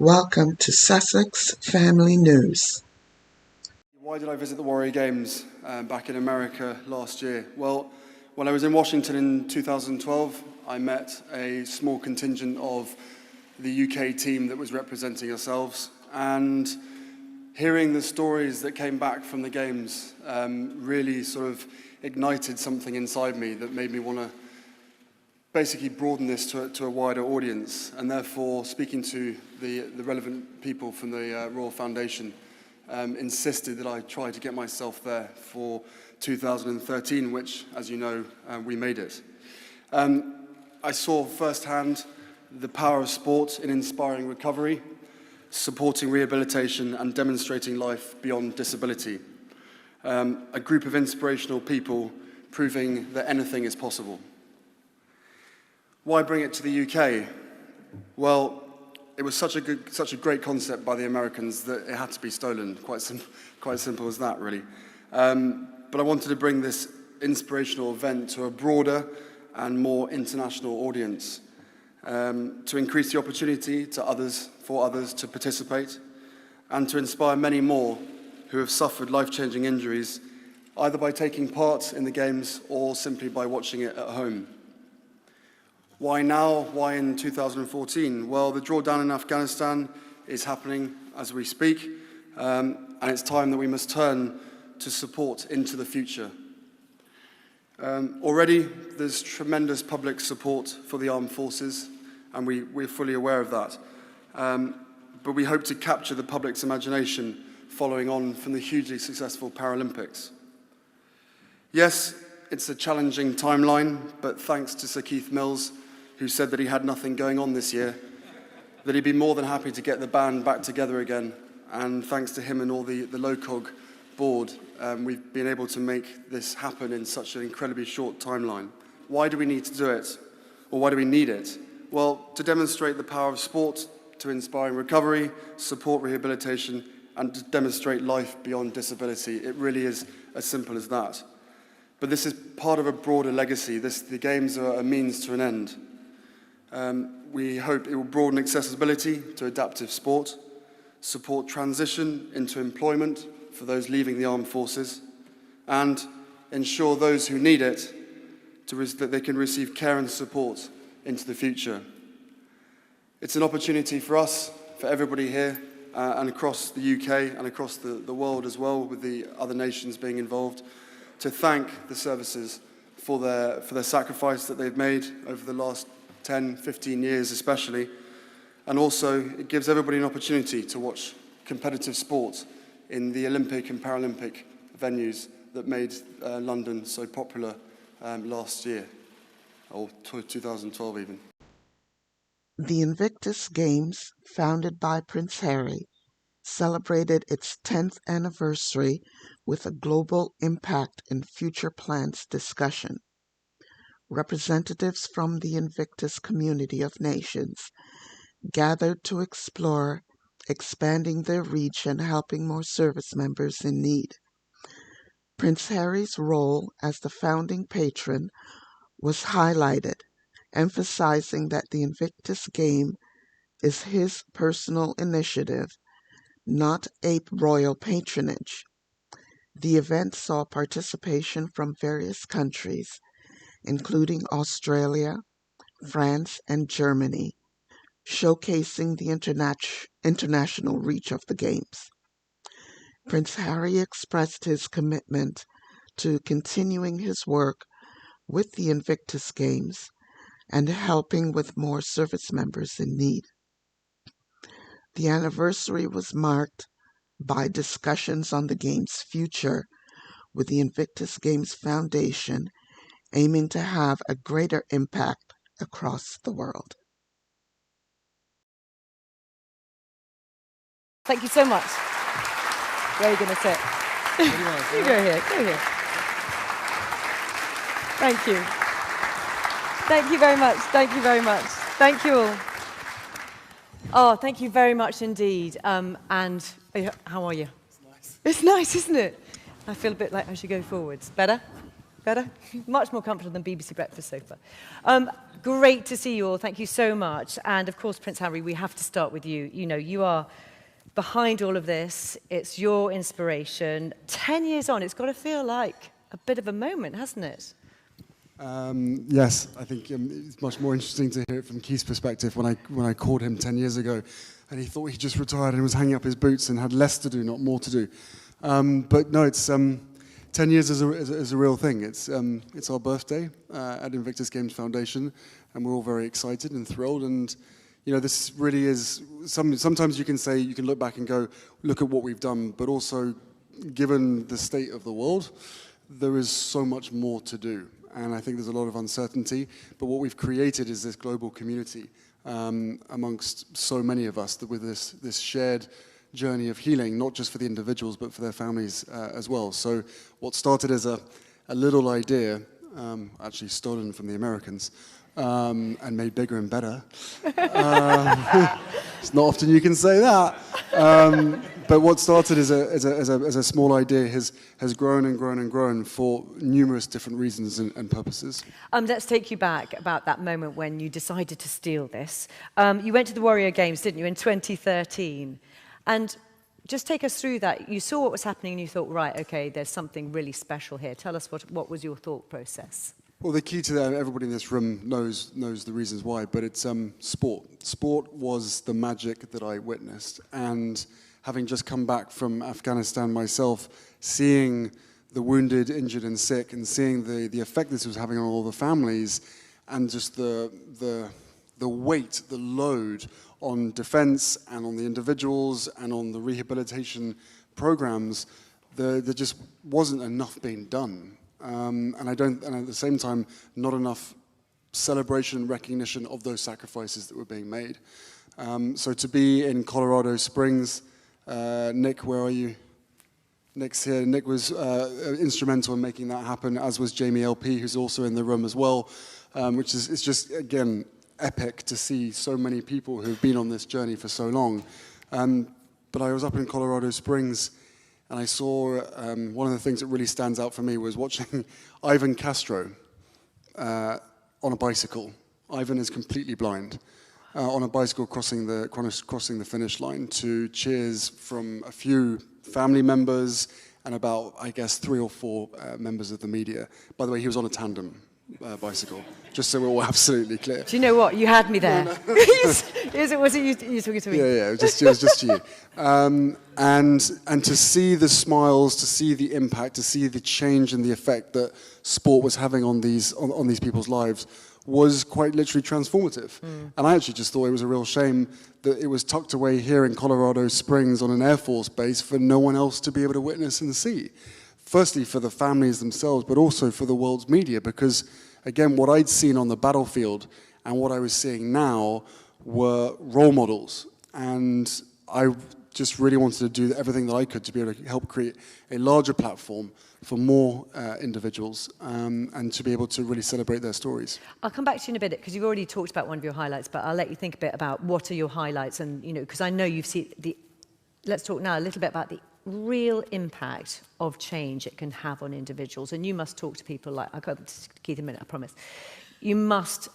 Welcome to Sussex Family News. Why did I visit the Warrior Games back in America last year? Well, when I was in Washington in 2012, I met a small contingent of the UK team that was representing ourselves, and hearing the stories that came back from the games really sort of ignited something inside me that made me want to basically broaden this to a wider audience, and therefore speaking to the relevant people from the Royal Foundation insisted that I try to get myself there for 2013, which, as you know, we made it. I saw firsthand the power of sport in inspiring recovery, supporting rehabilitation and demonstrating life beyond disability. A group of inspirational people proving that anything is possible. Why bring it to the UK? Well, it was such a great concept by the Americans that it had to be stolen. Quite simple as that, really. But I wanted to bring this inspirational event to a broader and more international audience, to increase the opportunity for others to participate, and to inspire many more who have suffered life-changing injuries, either by taking part in the Games or simply by watching it at home. Why now? Why in 2014? Well, the drawdown in Afghanistan is happening as we speak, and it's time that we must turn to support into the future. Already, there's tremendous public support for the armed forces, and we're fully aware of that. But we hope to capture the public's imagination following on from the hugely successful Paralympics. Yes, it's a challenging timeline, but thanks to Sir Keith Mills, who said that he had nothing going on this year, that he'd be more than happy to get the band back together again. And thanks to him and all the LOCOG board, we've been able to make this happen in such an incredibly short timeline. Why do we need to do it? Or why do we need it? Well, to demonstrate the power of sport, to inspire recovery, support rehabilitation, and to demonstrate life beyond disability. It really is as simple as that. But this is part of a broader legacy. The Games are a means to an end. We hope it will broaden accessibility to adaptive sport, support transition into employment for those leaving the armed forces, and ensure those who need it that they can receive care and support into the future. It's an opportunity for us, for everybody here, and across the UK and across the world as well, with the other nations being involved, to thank the services for their sacrifice that they've made over the last 10, 15 years especially, and also it gives everybody an opportunity to watch competitive sport in the Olympic and Paralympic venues that made London so popular last year, or 2012 even. The Invictus Games, founded by Prince Harry, celebrated its 10th anniversary with a global impact and future plans discussion. Representatives from the Invictus community of nations gathered to explore expanding their reach and helping more service members in need. Prince Harry's role as the founding patron was highlighted, emphasizing that the Invictus Game is his personal initiative, not a royal patronage. The event saw participation from various countries, including Australia, France, and Germany, showcasing the international reach of the Games. Prince Harry expressed his commitment to continuing his work with the Invictus Games and helping with more service members in need. The anniversary was marked by discussions on the Games' future, with the Invictus Games Foundation aiming to have a greater impact across the world. Thank you so much. Where are you going to sit? You go here, go here. Thank you. Thank you very much, thank you very much. Thank you all. Oh, thank you very much indeed. And how are you? It's nice. It's nice, isn't it? I feel a bit like I should go forwards. Better? Better? Much more comfortable than BBC Breakfast sofa. Great to see you all. Thank you so much. And of course, Prince Harry, we have to start with you. You know, you are behind all of this. It's your inspiration. 10 years on, it's got to feel like a bit of a moment, hasn't it? Yes, I think it's much more interesting to hear it from Keith's perspective when I called him 10 years ago and he thought he just retired and was hanging up his boots and had less to do, not more to do. But no, it's 10 years is a real thing. It's our birthday at Invictus Games Foundation and we're all very excited and thrilled, and you know, this really is, sometimes you can say, you can look back and go, look at what we've done, but also given the state of the world, there is so much more to do. And I think there's a lot of uncertainty, but what we've created is this global community amongst so many of us, that with this shared journey of healing, not just for the individuals, but for their families as well. So what started as a little idea, actually stolen from the Americans, and made bigger and better. It's not often you can say that. But what started as a small idea has grown and grown and grown for numerous different reasons and purposes. Let's take you back about that moment when you decided to steal this. You went to the Warrior Games, didn't you, in 2013? And just take us through that. You saw what was happening and you thought, right, okay, there's something really special here. Tell us what was your thought process? Well, the key to that, everybody in this room knows the reasons why, but it's sport. Sport was the magic that I witnessed, and having just come back from Afghanistan myself, seeing the wounded, injured and sick, and seeing the effect this was having on all the families, and just the weight, the load on defense and on the individuals and on the rehabilitation programs, there just wasn't enough being done. And at the same time, not enough celebration and recognition of those sacrifices that were being made. So to be in Colorado Springs, Nick, where are you? Nick's here. Nick was instrumental in making that happen, as was Jamie LP, who's also in the room as well, which is just, again, epic to see so many people who've been on this journey for so long. But I was up in Colorado Springs, and I saw one of the things that really stands out for me was watching Ivan Castro on a bicycle. Ivan is completely blind, on a bicycle crossing the finish line to cheers from a few family members and about, I guess, 3 or 4 members of the media. By the way, he was on a tandem bicycle, just so we're all absolutely clear. Do you know what? You had me there. No. Was it you talking to me? Yeah, it was just to you. And to see the smiles, to see the impact, to see the change and the effect that sport was having on these people's lives was quite literally transformative. And I actually just thought it was a real shame that it was tucked away here in Colorado Springs on an Air Force base for no one else to be able to witness and see. Firstly, for the families themselves, but also for the world's media, because, again, what I'd seen on the battlefield and what I was seeing now were role models. And I just really wanted to do everything that I could to be able to help create a larger platform for more individuals and to be able to really celebrate their stories. I'll come back to you in a bit, because you've already talked about one of your highlights, but I'll let you think a bit about what are your highlights, and, you know, because I know you've seen let's talk now a little bit about the real impact of change it can have on individuals. And you must talk to people like, I'll come to Keith in a minute, I promise. You must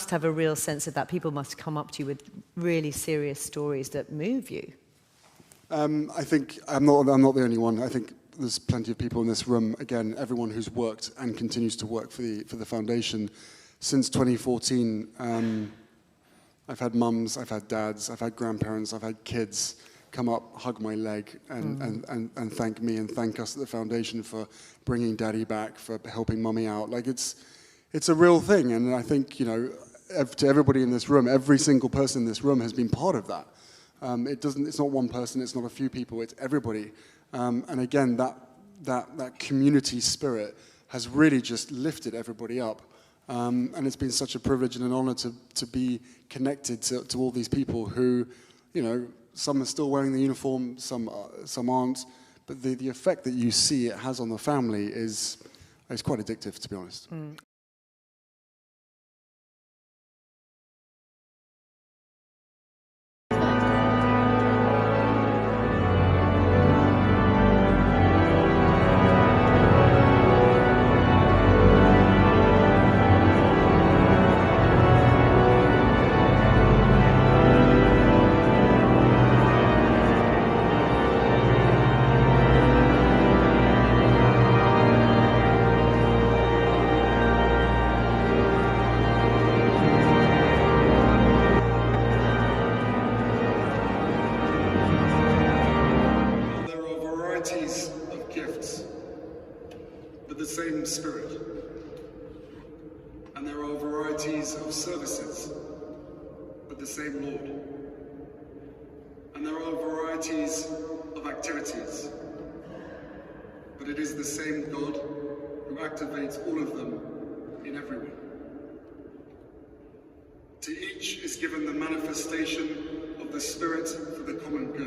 have a real sense of that. People must come up to you with really serious stories that move you. I think I'm not the only one. I think there's plenty of people in this room, again, everyone who's worked and continues to work for the foundation. Since 2014, I've had mums, I've had dads, I've had grandparents, I've had kids come up, hug my leg, and thank me and thank us at the foundation for bringing Daddy back, for helping Mummy out. Like, it's a real thing, and I think, you know, to everybody in this room, every single person in this room has been part of that. It's not one person, it's not a few people, it's everybody. And again, that community spirit has really just lifted everybody up. And it's been such a privilege and an honor to be connected to all these people who, you know, some are still wearing the uniform, some aren't, but the effect that you see it has on the family is quite addictive, to be honest. Of gifts, but the same Spirit. And there are varieties of services, but the same Lord. And there are varieties of activities, but it is the same God who activates all of them in everyone. To each is given the manifestation of the Spirit for the common good.